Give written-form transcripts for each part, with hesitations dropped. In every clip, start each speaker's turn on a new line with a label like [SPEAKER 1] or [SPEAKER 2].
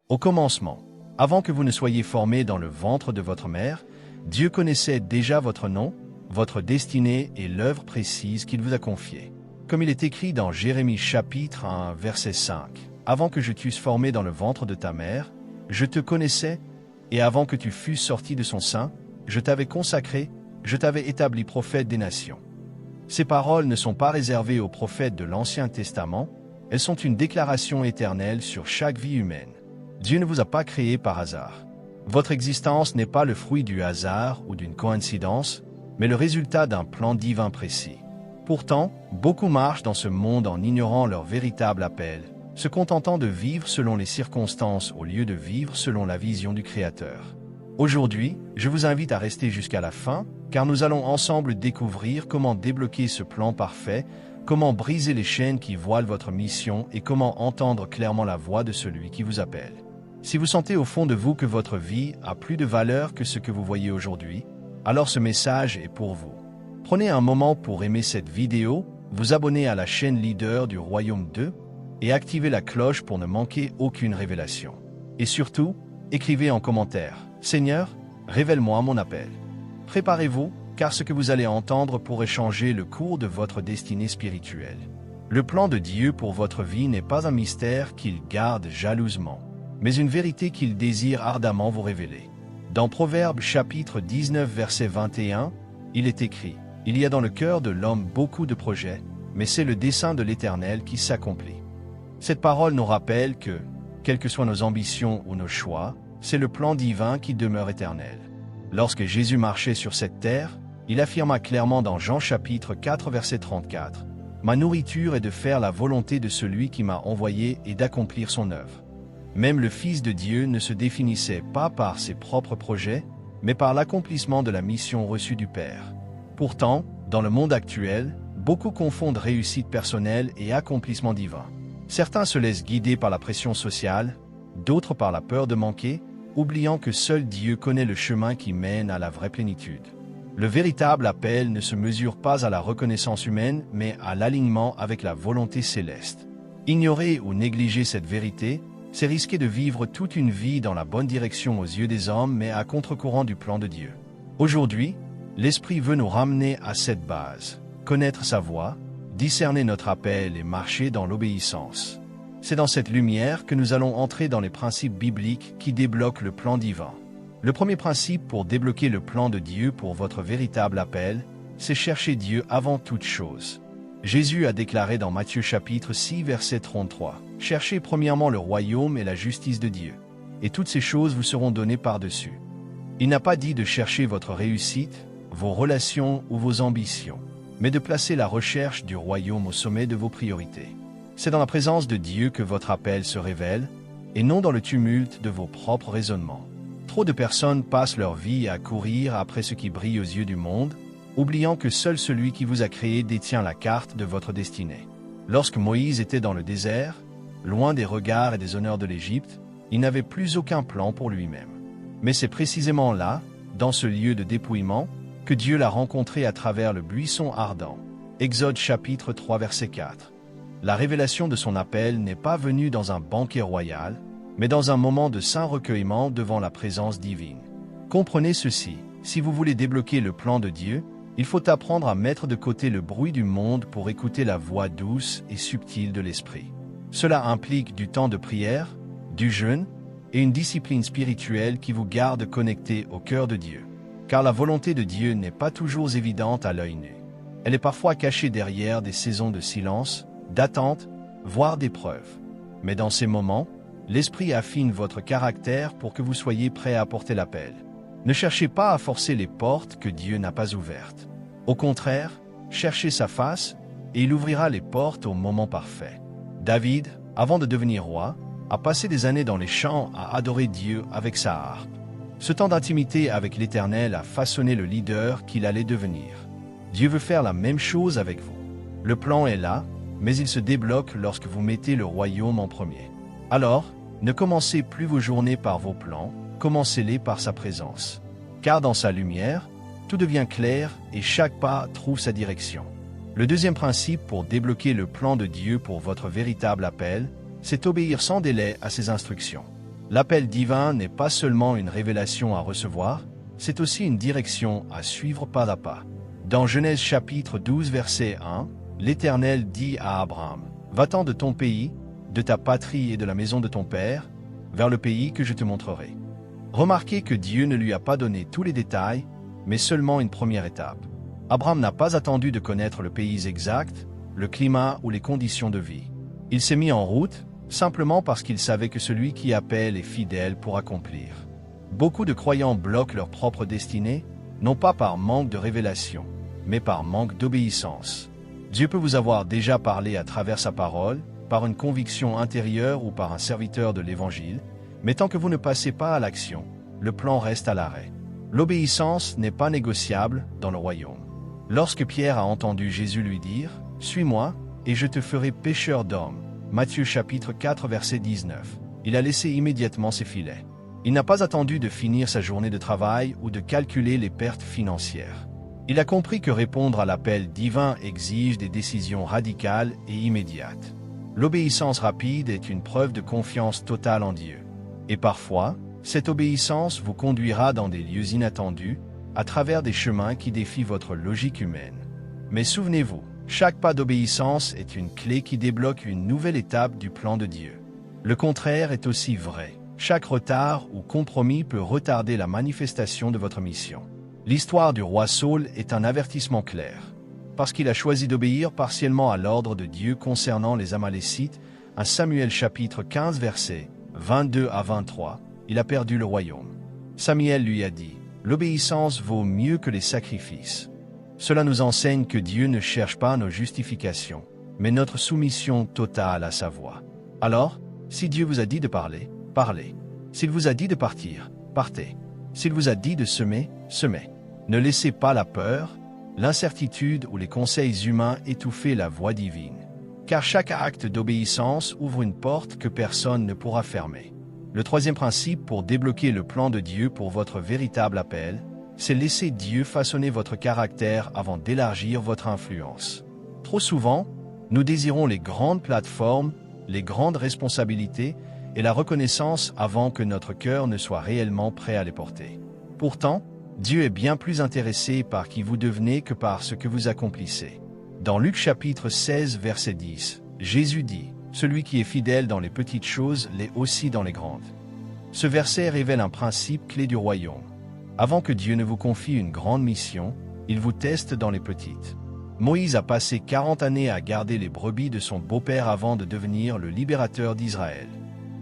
[SPEAKER 1] Au commencement, avant que vous ne soyez formés dans le ventre de votre mère, Dieu connaissait déjà votre nom, votre destinée et l'œuvre précise qu'il vous a confiée. Comme il est écrit dans Jérémie chapitre 1, verset 5, « Avant que je t'eusse formé dans le ventre de ta mère, je te connaissais, et avant que tu fusses sorti de son sein, je t'avais consacré, je t'avais établi prophète des nations. » Ces paroles ne sont pas réservées aux prophètes de l'Ancien Testament, elles sont une déclaration éternelle sur chaque vie humaine. Dieu ne vous a pas créé par hasard. Votre existence n'est pas le fruit du hasard ou d'une coïncidence, mais le résultat d'un plan divin précis. Pourtant, beaucoup marchent dans ce monde en ignorant leur véritable appel, se contentant de vivre selon les circonstances au lieu de vivre selon la vision du Créateur. Aujourd'hui, je vous invite à rester jusqu'à la fin, car nous allons ensemble découvrir comment débloquer ce plan parfait, comment briser les chaînes qui voilent votre mission et comment entendre clairement la voix de celui qui vous appelle. Si vous sentez au fond de vous que votre vie a plus de valeur que ce que vous voyez aujourd'hui, alors ce message est pour vous. Prenez un moment pour aimer cette vidéo, vous abonner à la chaîne Leader du Royaume 2 et activer la cloche pour ne manquer aucune révélation. Et surtout, écrivez en commentaire « Seigneur, révèle-moi mon appel ». Préparez-vous, car ce que vous allez entendre pourrait changer le cours de votre destinée spirituelle. Le plan de Dieu pour votre vie n'est pas un mystère qu'il garde jalousement, mais une vérité qu'il désire ardemment vous révéler. Dans Proverbes chapitre 19 verset 21, il est écrit « Il y a dans le cœur de l'homme beaucoup de projets, mais c'est le dessein de l'Éternel qui s'accomplit. » Cette parole nous rappelle que, quelles que soient nos ambitions ou nos choix, c'est le plan divin qui demeure éternel. Lorsque Jésus marchait sur cette terre, il affirma clairement dans Jean chapitre 4 verset 34 « Ma nourriture est de faire la volonté de celui qui m'a envoyé et d'accomplir son œuvre. » Même le Fils de Dieu ne se définissait pas par ses propres projets, mais par l'accomplissement de la mission reçue du Père. Pourtant, dans le monde actuel, beaucoup confondent réussite personnelle et accomplissement divin. Certains se laissent guider par la pression sociale, d'autres par la peur de manquer, oubliant que seul Dieu connaît le chemin qui mène à la vraie plénitude. Le véritable appel ne se mesure pas à la reconnaissance humaine, mais à l'alignement avec la volonté céleste. Ignorer ou négliger cette vérité, c'est risquer de vivre toute une vie dans la bonne direction aux yeux des hommes, mais à contre-courant du plan de Dieu. Aujourd'hui, l'Esprit veut nous ramener à cette base, connaître sa voix, discerner notre appel et marcher dans l'obéissance. C'est dans cette lumière que nous allons entrer dans les principes bibliques qui débloquent le plan divin. Le premier principe pour débloquer le plan de Dieu pour votre véritable appel, c'est chercher Dieu avant toute chose. Jésus a déclaré dans Matthieu chapitre 6 verset 33, « Cherchez premièrement le royaume et la justice de Dieu, et toutes ces choses vous seront données par-dessus. » Il n'a pas dit de chercher votre réussite, vos relations ou vos ambitions, mais de placer la recherche du royaume au sommet de vos priorités. C'est dans la présence de Dieu que votre appel se révèle, et non dans le tumulte de vos propres raisonnements. Trop de personnes passent leur vie à courir après ce qui brille aux yeux du monde, oubliant que seul celui qui vous a créé détient la carte de votre destinée. Lorsque Moïse était dans le désert, loin des regards et des honneurs de l'Égypte, il n'avait plus aucun plan pour lui-même. Mais c'est précisément là, dans ce lieu de dépouillement, que Dieu l'a rencontré à travers le buisson ardent. Exode chapitre 3 verset 4. La révélation de son appel n'est pas venue dans un banquet royal, mais dans un moment de saint recueillement devant la présence divine. Comprenez ceci, si vous voulez débloquer le plan de Dieu, il faut apprendre à mettre de côté le bruit du monde pour écouter la voix douce et subtile de l'Esprit. Cela implique du temps de prière, du jeûne et une discipline spirituelle qui vous garde connecté au cœur de Dieu. Car la volonté de Dieu n'est pas toujours évidente à l'œil nu. Elle est parfois cachée derrière des saisons de silence, d'attente, voire d'épreuve. Mais dans ces moments, l'Esprit affine votre caractère pour que vous soyez prêt à porter l'appel. Ne cherchez pas à forcer les portes que Dieu n'a pas ouvertes. Au contraire, cherchez sa face et il ouvrira les portes au moment parfait. David, avant de devenir roi, a passé des années dans les champs à adorer Dieu avec sa harpe. Ce temps d'intimité avec l'Éternel a façonné le leader qu'il allait devenir. Dieu veut faire la même chose avec vous. Le plan est là, mais il se débloque lorsque vous mettez le royaume en premier. Alors, ne commencez plus vos journées par vos plans, commencez-les par sa présence. Car dans sa lumière, tout devient clair et chaque pas trouve sa direction. Le deuxième principe pour débloquer le plan de Dieu pour votre véritable appel, c'est obéir sans délai à ses instructions. L'appel divin n'est pas seulement une révélation à recevoir, c'est aussi une direction à suivre pas à pas. Dans Genèse chapitre 12 verset 1, l'Éternel dit à Abraham, « Va-t'en de ton pays, de ta patrie et de la maison de ton père, vers le pays que je te montrerai. » Remarquez que Dieu ne lui a pas donné tous les détails, mais seulement une première étape. Abraham n'a pas attendu de connaître le pays exact, le climat ou les conditions de vie. Il s'est mis en route, simplement parce qu'il savait que celui qui appelle est fidèle pour accomplir. Beaucoup de croyants bloquent leur propre destinée, non pas par manque de révélation, mais par manque d'obéissance. Dieu peut vous avoir déjà parlé à travers sa parole, par une conviction intérieure ou par un serviteur de l'Évangile, mais tant que vous ne passez pas à l'action, le plan reste à l'arrêt. L'obéissance n'est pas négociable dans le royaume. Lorsque Pierre a entendu Jésus lui dire « Suis-moi, et je te ferai pêcheur d'hommes », Matthieu chapitre 4 verset 19, il a laissé immédiatement ses filets. Il n'a pas attendu de finir sa journée de travail ou de calculer les pertes financières. Il a compris que répondre à l'appel divin exige des décisions radicales et immédiates. L'obéissance rapide est une preuve de confiance totale en Dieu. Et parfois, cette obéissance vous conduira dans des lieux inattendus, à travers des chemins qui défient votre logique humaine. Mais souvenez-vous, chaque pas d'obéissance est une clé qui débloque une nouvelle étape du plan de Dieu. Le contraire est aussi vrai. Chaque retard ou compromis peut retarder la manifestation de votre mission. L'histoire du roi Saül est un avertissement clair. Parce qu'il a choisi d'obéir partiellement à l'ordre de Dieu concernant les Amalécites, 1 Samuel chapitre 15 versets 22 à 23, il a perdu le royaume. Samuel lui a dit, « L'obéissance vaut mieux que les sacrifices. » Cela nous enseigne que Dieu ne cherche pas nos justifications, mais notre soumission totale à sa voix. Alors, si Dieu vous a dit de parler, parlez. S'il vous a dit de partir, partez. S'il vous a dit de semer, semez. Ne laissez pas la peur, l'incertitude ou les conseils humains étouffer la voix divine. Car chaque acte d'obéissance ouvre une porte que personne ne pourra fermer. Le troisième principe pour débloquer le plan de Dieu pour votre véritable appel, c'est laisser Dieu façonner votre caractère avant d'élargir votre influence. Trop souvent, nous désirons les grandes plateformes, les grandes responsabilités et la reconnaissance avant que notre cœur ne soit réellement prêt à les porter. Pourtant, Dieu est bien plus intéressé par qui vous devenez que par ce que vous accomplissez. Dans Luc chapitre 16 verset 10, Jésus dit « Celui qui est fidèle dans les petites choses l'est aussi dans les grandes ». Ce verset révèle un principe clé du royaume. Avant que Dieu ne vous confie une grande mission, il vous teste dans les petites. Moïse a passé 40 années à garder les brebis de son beau-père avant de devenir le libérateur d'Israël.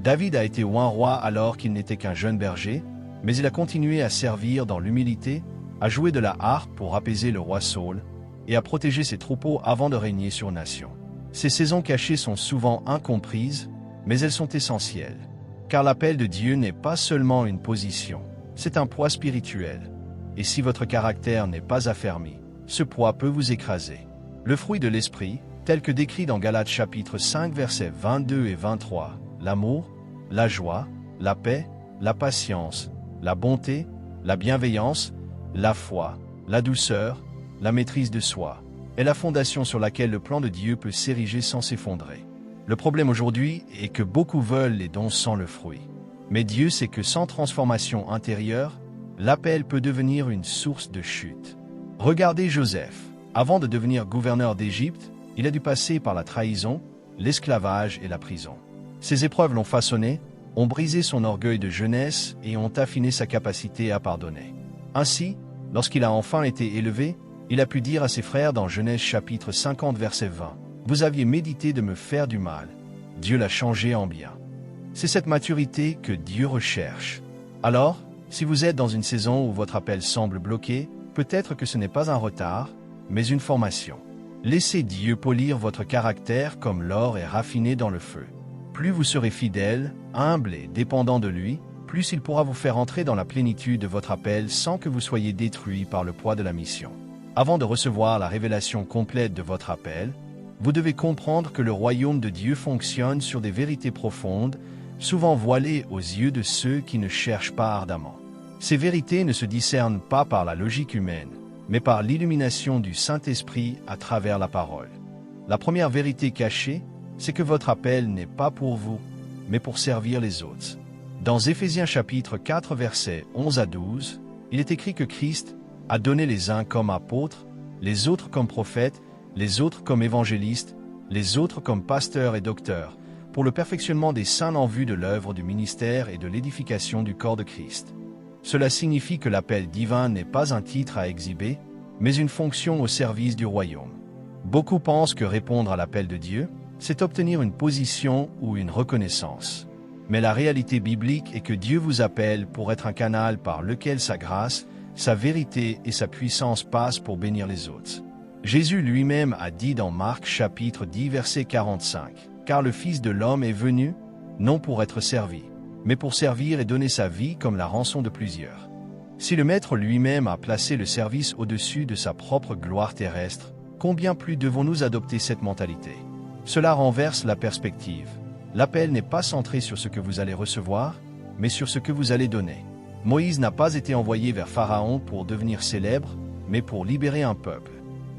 [SPEAKER 1] David a été oint roi alors qu'il n'était qu'un jeune berger, mais il a continué à servir dans l'humilité, à jouer de la harpe pour apaiser le roi Saül, et à protéger ses troupeaux avant de régner sur nation. Ces saisons cachées sont souvent incomprises, mais elles sont essentielles. Car l'appel de Dieu n'est pas seulement une position, c'est un poids spirituel. Et si votre caractère n'est pas affermi, ce poids peut vous écraser. Le fruit de l'esprit, tel que décrit dans Galates chapitre 5 versets 22 et 23, l'amour, la joie, la paix, la patience, la bonté, la bienveillance, la foi, la douceur, la maîtrise de soi, est la fondation sur laquelle le plan de Dieu peut s'ériger sans s'effondrer. Le problème aujourd'hui est que beaucoup veulent les dons sans le fruit. Mais Dieu sait que sans transformation intérieure, l'appel peut devenir une source de chute. Regardez Joseph. Avant de devenir gouverneur d'Égypte, il a dû passer par la trahison, l'esclavage et la prison. Ces épreuves l'ont façonné, ont brisé son orgueil de jeunesse et ont affiné sa capacité à pardonner. Ainsi, lorsqu'il a enfin été élevé, il a pu dire à ses frères dans Genèse chapitre 50 verset 20, « Vous aviez médité de me faire du mal. Dieu l'a changé en bien. » C'est cette maturité que Dieu recherche. Alors, si vous êtes dans une saison où votre appel semble bloqué, peut-être que ce n'est pas un retard, mais une formation. Laissez Dieu polir votre caractère comme l'or est raffiné dans le feu. Plus vous serez fidèle, humble et dépendant de lui, plus il pourra vous faire entrer dans la plénitude de votre appel sans que vous soyez détruit par le poids de la mission. Avant de recevoir la révélation complète de votre appel, vous devez comprendre que le royaume de Dieu fonctionne sur des vérités profondes, souvent voilées aux yeux de ceux qui ne cherchent pas ardemment. Ces vérités ne se discernent pas par la logique humaine, mais par l'illumination du Saint-Esprit à travers la parole. La première vérité cachée, c'est que votre appel n'est pas pour vous, mais pour servir les autres. Dans Éphésiens chapitre 4 versets 11 à 12, il est écrit que Christ a donné les uns comme apôtres, les autres comme prophètes, les autres comme évangélistes, les autres comme pasteurs et docteurs, pour le perfectionnement des saints en vue de l'œuvre du ministère et de l'édification du corps de Christ. Cela signifie que l'appel divin n'est pas un titre à exhiber, mais une fonction au service du royaume. Beaucoup pensent que répondre à l'appel de Dieu, c'est obtenir une position ou une reconnaissance. Mais la réalité biblique est que Dieu vous appelle pour être un canal par lequel sa grâce, sa vérité et sa puissance passent pour bénir les autres. Jésus lui-même a dit dans Marc chapitre 10 verset 45, « Car le Fils de l'homme est venu, non pour être servi, mais pour servir et donner sa vie comme la rançon de plusieurs. » Si le Maître lui-même a placé le service au-dessus de sa propre gloire terrestre, combien plus devons-nous adopter cette mentalité? Cela renverse la perspective. L'appel n'est pas centré sur ce que vous allez recevoir, mais sur ce que vous allez donner. Moïse n'a pas été envoyé vers Pharaon pour devenir célèbre, mais pour libérer un peuple.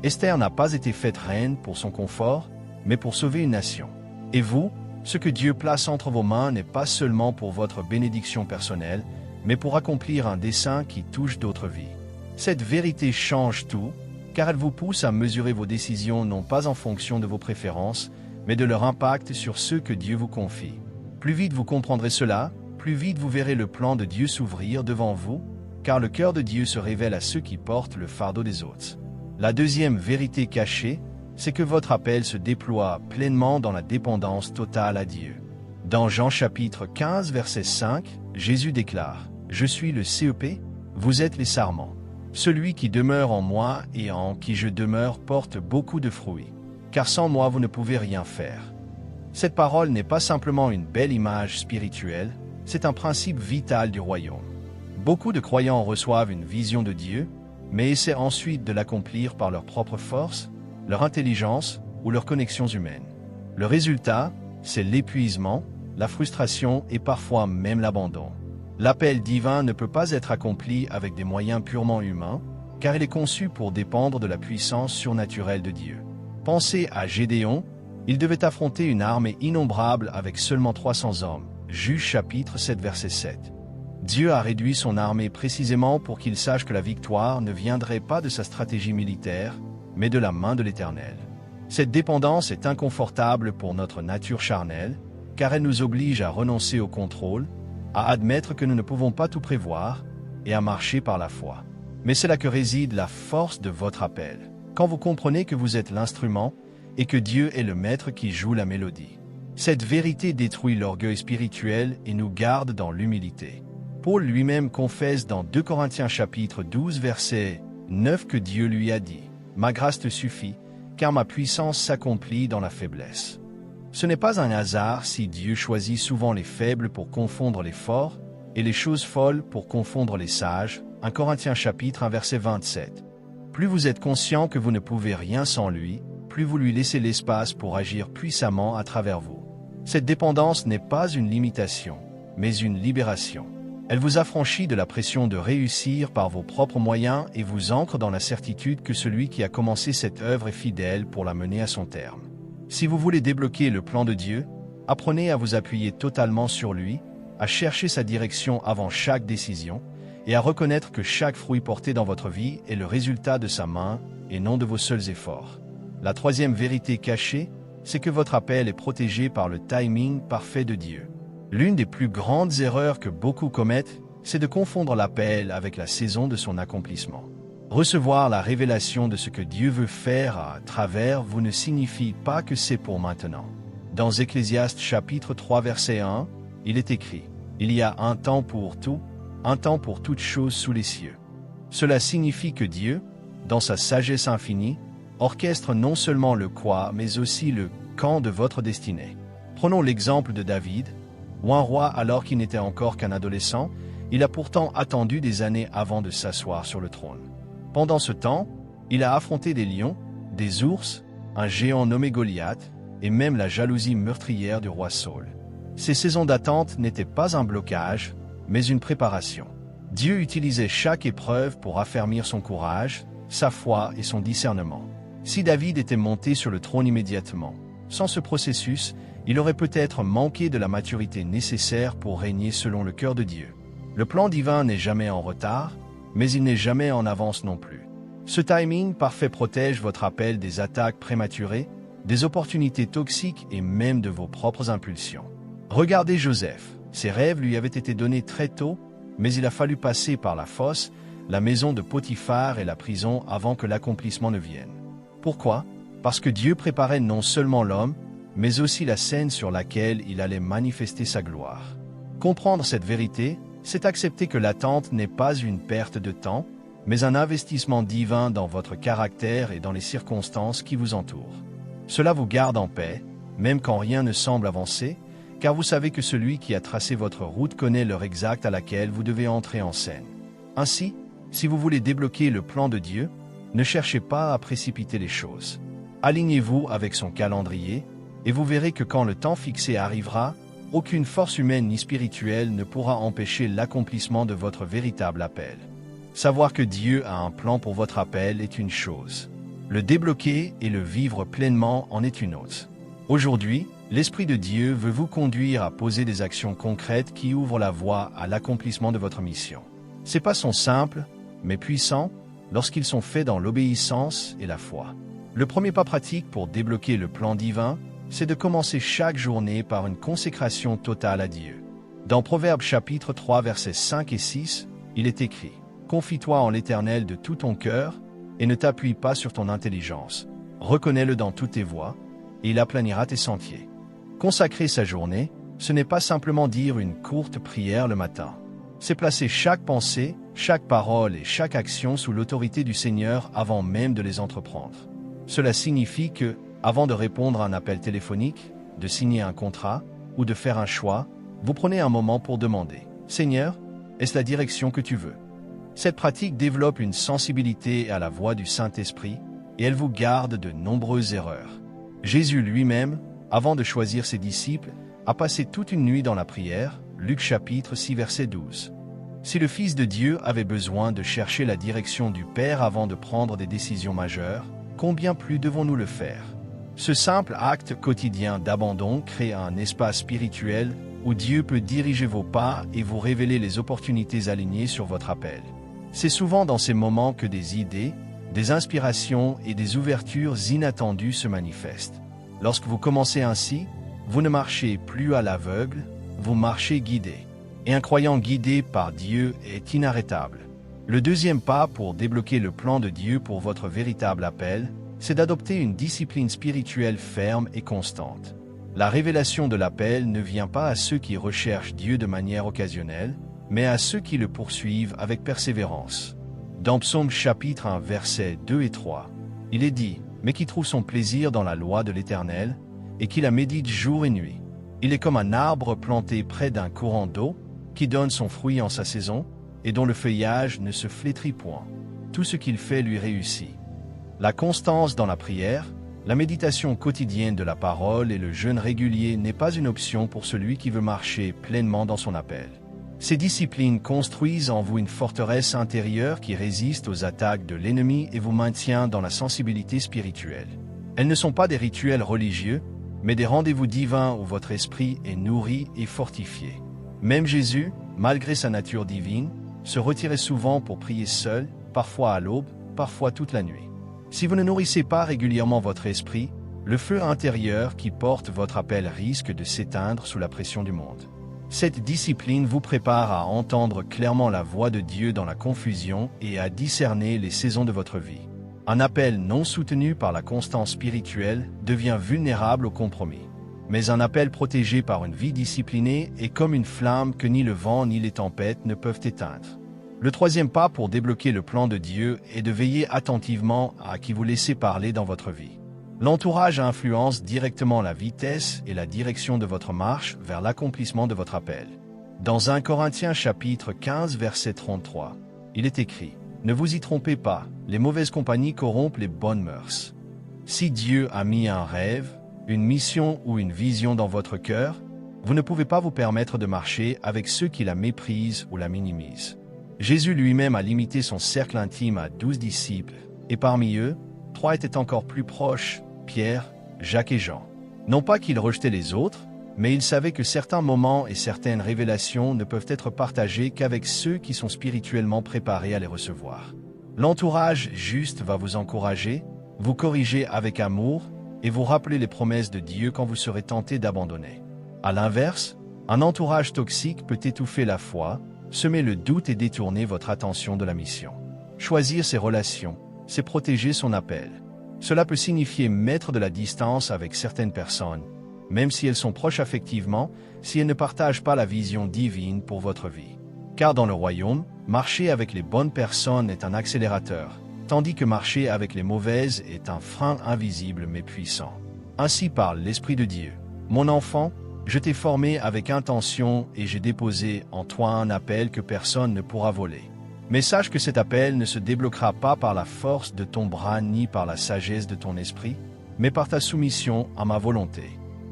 [SPEAKER 1] Esther n'a pas été faite reine pour son confort, mais pour sauver une nation. Et vous, ce que Dieu place entre vos mains n'est pas seulement pour votre bénédiction personnelle, mais pour accomplir un dessein qui touche d'autres vies. Cette vérité change tout, car elle vous pousse à mesurer vos décisions non pas en fonction de vos préférences, mais de leur impact sur ceux que Dieu vous confie. Plus vite vous comprendrez cela, plus vite vous verrez le plan de Dieu s'ouvrir devant vous, car le cœur de Dieu se révèle à ceux qui portent le fardeau des autres. La deuxième vérité cachée, c'est que votre appel se déploie pleinement dans la dépendance totale à Dieu. Dans Jean chapitre 15 verset 5, Jésus déclare « Je suis le CEP, vous êtes les sarments. Celui qui demeure en moi et en qui je demeure porte beaucoup de fruits, car sans moi vous ne pouvez rien faire. » Cette parole n'est pas simplement une belle image spirituelle, c'est un principe vital du royaume. Beaucoup de croyants reçoivent une vision de Dieu, mais essaient ensuite de l'accomplir par leur propre force, leur intelligence ou leurs connexions humaines. Le résultat, c'est l'épuisement, la frustration et parfois même l'abandon. L'appel divin ne peut pas être accompli avec des moyens purement humains, car il est conçu pour dépendre de la puissance surnaturelle de Dieu. Pensez à Gédéon, il devait affronter une armée innombrable avec seulement 300 hommes. Juges chapitre 7 verset 7. Dieu a réduit son armée précisément pour qu'il sache que la victoire ne viendrait pas de sa stratégie militaire, mais de la main de l'Éternel. Cette dépendance est inconfortable pour notre nature charnelle, car elle nous oblige à renoncer au contrôle, à admettre que nous ne pouvons pas tout prévoir, et à marcher par la foi. Mais c'est là que réside la force de votre appel, quand vous comprenez que vous êtes l'instrument, et que Dieu est le maître qui joue la mélodie. Cette vérité détruit l'orgueil spirituel et nous garde dans l'humilité. Paul lui-même confesse dans 2 Corinthiens chapitre 12 verset 9 que Dieu lui a dit « Ma grâce te suffit, car ma puissance s'accomplit dans la faiblesse. » Ce n'est pas un hasard si Dieu choisit souvent les faibles pour confondre les forts et les choses folles pour confondre les sages. 1 Corinthiens chapitre 1 verset 27. Plus vous êtes conscient que vous ne pouvez rien sans lui, plus vous lui laissez l'espace pour agir puissamment à travers vous. Cette dépendance n'est pas une limitation, mais une libération. Elle vous affranchit de la pression de réussir par vos propres moyens et vous ancre dans la certitude que celui qui a commencé cette œuvre est fidèle pour la mener à son terme. Si vous voulez débloquer le plan de Dieu, apprenez à vous appuyer totalement sur lui, à chercher sa direction avant chaque décision et à reconnaître que chaque fruit porté dans votre vie est le résultat de sa main et non de vos seuls efforts. La troisième vérité cachée, c'est que votre appel est protégé par le timing parfait de Dieu. L'une des plus grandes erreurs que beaucoup commettent, c'est de confondre l'appel avec la saison de son accomplissement. Recevoir la révélation de ce que Dieu veut faire à travers vous ne signifie pas que c'est pour maintenant. Dans Ecclésiaste chapitre 3 verset 1, il est écrit « Il y a un temps pour tout, un temps pour toutes choses sous les cieux. » Cela signifie que Dieu, dans sa sagesse infinie, orchestre non seulement le quoi, mais aussi le quand de votre destinée. Prenons l'exemple de David, ou un roi alors qu'il n'était encore qu'un adolescent, il a pourtant attendu des années avant de s'asseoir sur le trône. Pendant ce temps, il a affronté des lions, des ours, un géant nommé Goliath, et même la jalousie meurtrière du roi Saul. Ces saisons d'attente n'étaient pas un blocage, mais une préparation. Dieu utilisait chaque épreuve pour affermir son courage, sa foi et son discernement. Si David était monté sur le trône immédiatement, Sans ce processus, il aurait peut-être manqué de la maturité nécessaire pour régner selon le cœur de Dieu. Le plan divin n'est jamais en retard, mais il n'est jamais en avance non plus. Ce timing parfait protège votre appel des attaques prématurées, des opportunités toxiques et même de vos propres impulsions. Regardez Joseph. Ses rêves lui avaient été donnés très tôt, mais il a fallu passer par la fosse, la maison de Potiphar et la prison avant que l'accomplissement ne vienne. Pourquoi? Parce que Dieu préparait non seulement l'homme, mais aussi la scène sur laquelle il allait manifester sa gloire. Comprendre cette vérité, c'est accepter que l'attente n'est pas une perte de temps, mais un investissement divin dans votre caractère et dans les circonstances qui vous entourent. Cela vous garde en paix, même quand rien ne semble avancer, car vous savez que celui qui a tracé votre route connaît l'heure exacte à laquelle vous devez entrer en scène. Ainsi, si vous voulez débloquer le plan de Dieu, ne cherchez pas à précipiter les choses. Alignez-vous avec son calendrier, et vous verrez que quand le temps fixé arrivera, aucune force humaine ni spirituelle ne pourra empêcher l'accomplissement de votre véritable appel. Savoir que Dieu a un plan pour votre appel est une chose. Le débloquer et le vivre pleinement en est une autre. Aujourd'hui, l'Esprit de Dieu veut vous conduire à poser des actions concrètes qui ouvrent la voie à l'accomplissement de votre mission. Ces pas sont simples, mais puissants, lorsqu'ils sont faits dans l'obéissance et la foi. Le premier pas pratique pour débloquer le plan divin, c'est de commencer chaque journée par une consécration totale à Dieu. Dans Proverbes chapitre 3 versets 5 et 6, il est écrit « Confie-toi en l'Éternel de tout ton cœur et ne t'appuie pas sur ton intelligence. Reconnais-le dans toutes tes voies et il aplanira tes sentiers. » Consacrer sa journée, ce n'est pas simplement dire une courte prière le matin. C'est placer chaque pensée, chaque parole et chaque action sous l'autorité du Seigneur avant même de les entreprendre. Cela signifie que, avant de répondre à un appel téléphonique, de signer un contrat ou de faire un choix, vous prenez un moment pour demander « Seigneur, est-ce la direction que tu veux ?» Cette pratique développe une sensibilité à la voix du Saint-Esprit et elle vous garde de nombreuses erreurs. Jésus lui-même, avant de choisir ses disciples, a passé toute une nuit dans la prière, Luc chapitre 6 verset 12. Si le Fils de Dieu avait besoin de chercher la direction du Père avant de prendre des décisions majeures, combien plus devons-nous le faire? Ce simple acte quotidien d'abandon crée un espace spirituel où Dieu peut diriger vos pas et vous révéler les opportunités alignées sur votre appel. C'est souvent dans ces moments que des idées, des inspirations et des ouvertures inattendues se manifestent. Lorsque vous commencez ainsi, vous ne marchez plus à l'aveugle, vous marchez guidé. Et un croyant guidé par Dieu est inarrêtable. Le deuxième pas pour débloquer le plan de Dieu pour votre véritable appel, c'est d'adopter une discipline spirituelle ferme et constante. La révélation de l'appel ne vient pas à ceux qui recherchent Dieu de manière occasionnelle, mais à ceux qui le poursuivent avec persévérance. Dans Psaume chapitre 1 versets 2 et 3, il est dit « Mais qui trouve son plaisir dans la loi de l'Éternel, et qui la médite jour et nuit. Il est comme un arbre planté près d'un courant d'eau, qui donne son fruit en sa saison, et dont le feuillage ne se flétrit point. Tout ce qu'il fait lui réussit. » La constance dans la prière, la méditation quotidienne de la parole et le jeûne régulier n'est pas une option pour celui qui veut marcher pleinement dans son appel. Ces disciplines construisent en vous une forteresse intérieure qui résiste aux attaques de l'ennemi et vous maintient dans la sensibilité spirituelle. Elles ne sont pas des rituels religieux, mais des rendez-vous divins où votre esprit est nourri et fortifié. Même Jésus, malgré sa nature divine, se retirait souvent pour prier seul, parfois à l'aube, parfois toute la nuit. Si vous ne nourrissez pas régulièrement votre esprit, le feu intérieur qui porte votre appel risque de s'éteindre sous la pression du monde. Cette discipline vous prépare à entendre clairement la voix de Dieu dans la confusion et à discerner les saisons de votre vie. Un appel non soutenu par la constance spirituelle devient vulnérable au compromis. Mais un appel protégé par une vie disciplinée est comme une flamme que ni le vent ni les tempêtes ne peuvent éteindre. Le troisième pas pour débloquer le plan de Dieu est de veiller attentivement à qui vous laissez parler dans votre vie. L'entourage influence directement la vitesse et la direction de votre marche vers l'accomplissement de votre appel. Dans 1 Corinthiens chapitre 15 verset 33, il est écrit « Ne vous y trompez pas, les mauvaises compagnies corrompent les bonnes mœurs. » Si Dieu a mis un rêve, une mission ou une vision dans votre cœur, vous ne pouvez pas vous permettre de marcher avec ceux qui la méprisent ou la minimisent. Jésus lui-même a limité son cercle intime à 12 disciples, et parmi eux, 3 étaient encore plus proches, Pierre, Jacques et Jean. Non pas qu'il rejetait les autres, mais il savait que certains moments et certaines révélations ne peuvent être partagés qu'avec ceux qui sont spirituellement préparés à les recevoir. L'entourage juste va vous encourager, vous corriger avec amour et vous rappeler les promesses de Dieu quand vous serez tenté d'abandonner. À l'inverse, un entourage toxique peut étouffer la foi, semer le doute et détourner votre attention de la mission. Choisir ses relations, c'est protéger son appel. Cela peut signifier mettre de la distance avec certaines personnes, même si elles sont proches affectivement, si elles ne partagent pas la vision divine pour votre vie. Car dans le royaume, marcher avec les bonnes personnes est un accélérateur, tandis que marcher avec les mauvaises est un frein invisible mais puissant. Ainsi parle l'Esprit de Dieu. Mon enfant, je t'ai formé avec intention et j'ai déposé en toi un appel que personne ne pourra voler. Mais sache que cet appel ne se débloquera pas par la force de ton bras ni par la sagesse de ton esprit, mais par ta soumission à ma volonté.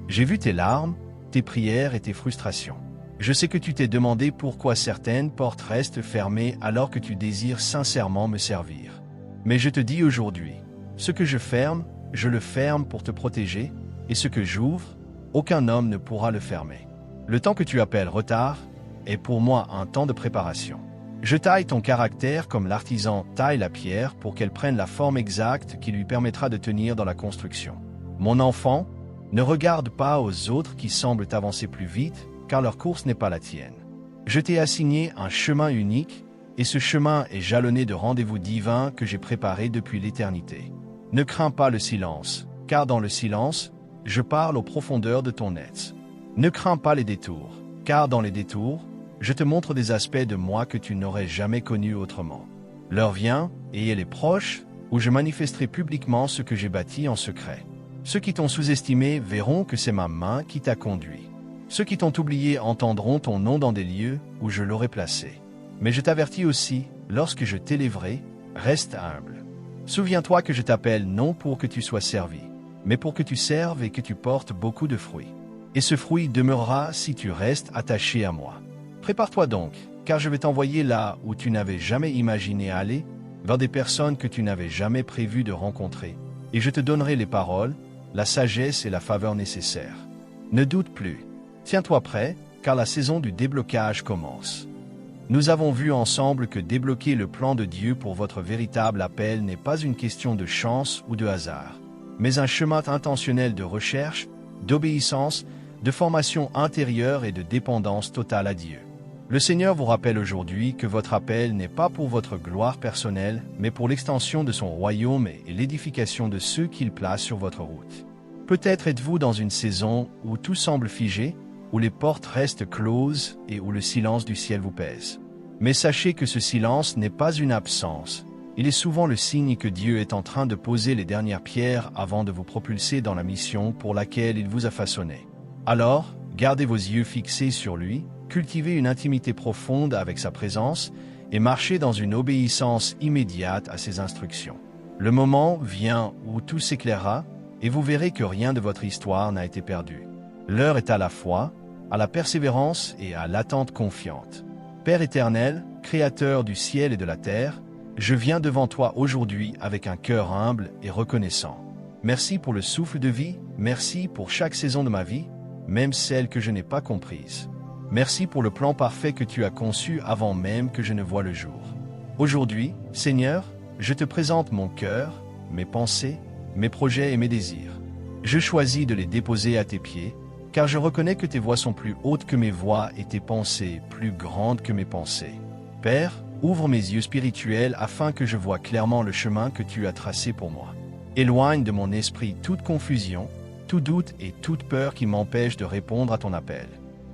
[SPEAKER 1] J'ai vu tes larmes, tes prières et tes frustrations. Je sais que tu t'es demandé pourquoi certaines portes restent fermées alors que tu désires sincèrement me servir. Mais je te dis aujourd'hui, ce que je ferme, je le ferme pour te protéger, et ce que j'ouvre, aucun homme ne pourra le fermer. Le temps que tu appelles retard est pour moi un temps de préparation. Je taille ton caractère comme l'artisan taille la pierre pour qu'elle prenne la forme exacte qui lui permettra de tenir dans la construction. Mon enfant, ne regarde pas aux autres qui semblent avancer plus vite, car leur course n'est pas la tienne. Je t'ai assigné un chemin unique, et ce chemin est jalonné de rendez-vous divins que j'ai préparés depuis l'éternité. Ne crains pas le silence, car dans le silence, je parle aux profondeurs de ton être. Ne crains pas les détours, car dans les détours, je te montre des aspects de moi que tu n'aurais jamais connus autrement. L'heure vient, et elle est proche, où je manifesterai publiquement ce que j'ai bâti en secret. Ceux qui t'ont sous-estimé verront que c'est ma main qui t'a conduit. Ceux qui t'ont oublié entendront ton nom dans des lieux où je l'aurai placé. Mais je t'avertis aussi, lorsque je t'élèverai, reste humble. Souviens-toi que je t'appelle non pour que tu sois servi, mais pour que tu serves et que tu portes beaucoup de fruits. Et ce fruit demeurera si tu restes attaché à moi. Prépare-toi donc, car je vais t'envoyer là où tu n'avais jamais imaginé aller, vers des personnes que tu n'avais jamais prévu de rencontrer, et je te donnerai les paroles, la sagesse et la faveur nécessaires. Ne doute plus. Tiens-toi prêt, car la saison du déblocage commence. Nous avons vu ensemble que débloquer le plan de Dieu pour votre véritable appel n'est pas une question de chance ou de hasard, mais un chemin intentionnel de recherche, d'obéissance, de formation intérieure et de dépendance totale à Dieu. Le Seigneur vous rappelle aujourd'hui que votre appel n'est pas pour votre gloire personnelle, mais pour l'extension de son royaume et l'édification de ceux qu'il place sur votre route. Peut-être êtes-vous dans une saison où tout semble figé, où les portes restent closes et où le silence du ciel vous pèse. Mais sachez que ce silence n'est pas une absence. Il est souvent le signe que Dieu est en train de poser les dernières pierres avant de vous propulser dans la mission pour laquelle il vous a façonné. Alors, gardez vos yeux fixés sur lui, cultivez une intimité profonde avec sa présence et marchez dans une obéissance immédiate à ses instructions. Le moment vient où tout s'éclairera et vous verrez que rien de votre histoire n'a été perdu. L'heure est à la foi, à la persévérance et à l'attente confiante. Père éternel, Créateur du ciel et de la terre, je viens devant toi aujourd'hui avec un cœur humble et reconnaissant. Merci pour le souffle de vie, merci pour chaque saison de ma vie, même celle que je n'ai pas comprise. Merci pour le plan parfait que tu as conçu avant même que je ne voie le jour. Aujourd'hui, Seigneur, je te présente mon cœur, mes pensées, mes projets et mes désirs. Je choisis de les déposer à tes pieds, car je reconnais que tes voies sont plus hautes que mes voies et tes pensées plus grandes que mes pensées. Père, ouvre mes yeux spirituels afin que je voie clairement le chemin que tu as tracé pour moi. Éloigne de mon esprit toute confusion, tout doute et toute peur qui m'empêche de répondre à ton appel.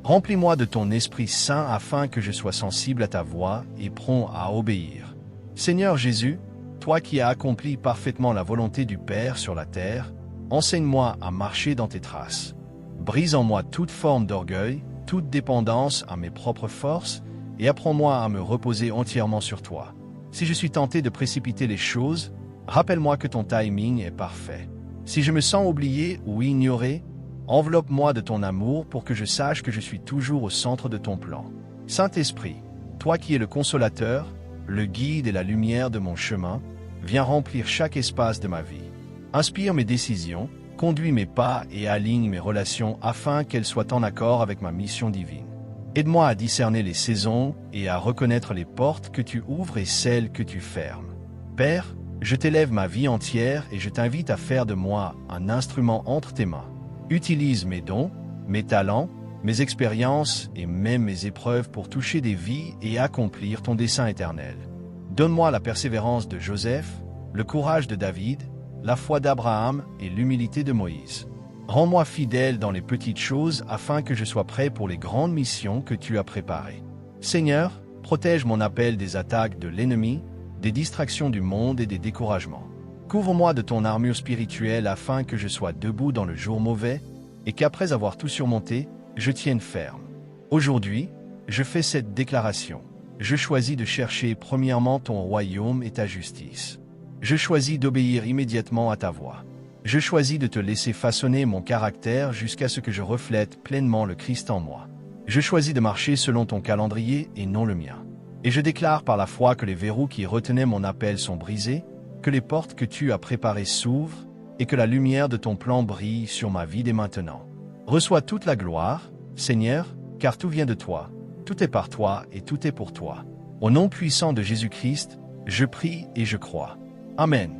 [SPEAKER 1] Remplis-moi de ton Esprit Saint afin que je sois sensible à ta voix et prompt à obéir. Seigneur Jésus, toi qui as accompli parfaitement la volonté du Père sur la terre, enseigne-moi à marcher dans tes traces. Brise en moi toute forme d'orgueil, toute dépendance à mes propres forces, et apprends-moi à me reposer entièrement sur toi. Si je suis tenté de précipiter les choses, rappelle-moi que ton timing est parfait. Si je me sens oublié ou ignoré, enveloppe-moi de ton amour pour que je sache que je suis toujours au centre de ton plan. Saint-Esprit, toi qui es le consolateur, le guide et la lumière de mon chemin, viens remplir chaque espace de ma vie. Inspire mes décisions, Conduis mes pas et aligne mes relations afin qu'elles soient en accord avec ma mission divine. Aide-moi à discerner les saisons et à reconnaître les portes que tu ouvres et celles que tu fermes. Père, je t'élève ma vie entière et je t'invite à faire de moi un instrument entre tes mains. Utilise mes dons, mes talents, mes expériences et même mes épreuves pour toucher des vies et accomplir ton dessein éternel. Donne-moi la persévérance de Joseph, le courage de David, la foi d'Abraham et l'humilité de Moïse. Rends-moi fidèle dans les petites choses afin que je sois prêt pour les grandes missions que tu as préparées. Seigneur, protège mon appel des attaques de l'ennemi, des distractions du monde et des découragements. Couvre-moi de ton armure spirituelle afin que je sois debout dans le jour mauvais et qu'après avoir tout surmonté, je tienne ferme. Aujourd'hui, je fais cette déclaration. Je choisis de chercher premièrement ton royaume et ta justice. Je choisis d'obéir immédiatement à ta voix. Je choisis de te laisser façonner mon caractère jusqu'à ce que je reflète pleinement le Christ en moi. Je choisis de marcher selon ton calendrier et non le mien. Et je déclare par la foi que les verrous qui retenaient mon appel sont brisés, que les portes que tu as préparées s'ouvrent et que la lumière de ton plan brille sur ma vie dès maintenant. Reçois toute la gloire, Seigneur, car tout vient de toi, tout est par toi et tout est pour toi. Au nom puissant de Jésus-Christ, je prie et je crois. Amen.